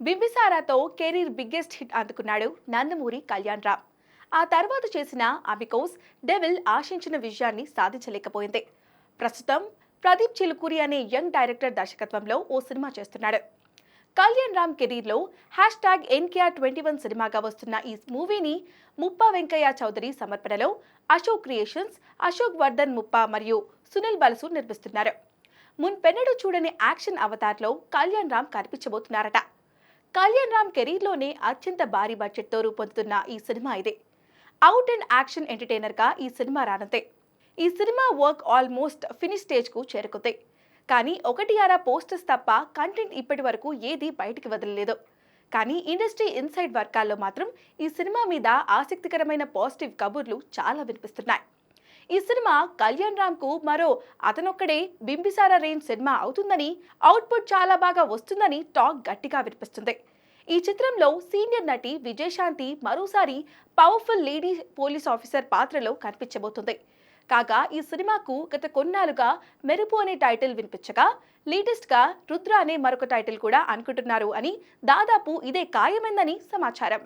బింబిసారాతో career biggest hit అందుకున్నాడు నందమూరి కళ్యాణ్ రామ్. ఆ తర్వాత చేసిన అమికోస్ డెవిల్ ఆశించిన విజయాన్ని సాధించలేకపోయింది. ప్రస్తుతం ప్రదీప్ చిలుకూరి అనే యంగ్ డైరెక్టర్ దర్శకత్వంలో ఓ సినిమా చేస్తున్నాడు. కళ్యాణ్ రామ్ కెరీర్లో #NKR21 సినిమాగా వస్తున్న ఈ మూవీని ముప్పా వెంకయ్య చౌదరి సమర్పణలో అశోక్ క్రియేషన్స్, అశోక్ వర్ధన్ ముప్పా మరియు సునీల్ బలసు నిర్మిస్తున్నారు. మున్పెన్నడూ చూడని యాక్షన్ అవతార్లో కళ్యాణ్ రామ్ కనిపించబోతున్నారట. కళ్యాణ్ రామ్ కెరీర్లోనే అత్యంత భారీ బడ్జెట్తో రూపొందుతున్న ఈ సినిమా ఇదే. అవుట్ అండ్ యాక్షన్ ఎంటర్టైనర్గా ఈ సినిమా రానుంది. ఈ సినిమా వర్క్ ఆల్మోస్ట్ ఫినిష్ స్టేజ్కు చేరుకుంది. కానీ ఒకటి అరా పోస్టర్స్ తప్ప కంటెంట్ ఇప్పటి వరకు ఏది బయటికి వదలలేదు. కానీ ఇండస్ట్రీ ఇన్సైడ్ వర్గాల్లో మాత్రం ఈ సినిమా మీద ఆసక్తికరమైన పాజిటివ్ కబుర్లు చాలా వినిపిస్తున్నాయి. ఈ సినిమా కళ్యాణ్ రామ్ కు మరో అతనొక్కడే బింబిసారా రేంజ్ సినిమా అవుతుందని, అవుట్పుట్ చాలా బాగా వస్తుందని టాక్ గట్టిగా వినిపిస్తుంది. ఈ చిత్రంలో సీనియర్ నటి విజయశాంతి మరోసారి పవర్ఫుల్ లేడీ పోలీస్ ఆఫీసర్ పాత్రలో కనిపించబోతుంది. కాగా ఈ సినిమాకు గత కొన్నాళ్ళుగా మెరుపు అనే టైటిల్ వినిపించగా, లేటెస్ట్ గా రుద్ర అనే మరొక టైటిల్ కూడా అనుకుంటున్నారు అని, దాదాపు ఇదే ఖాయమైందని సమాచారం.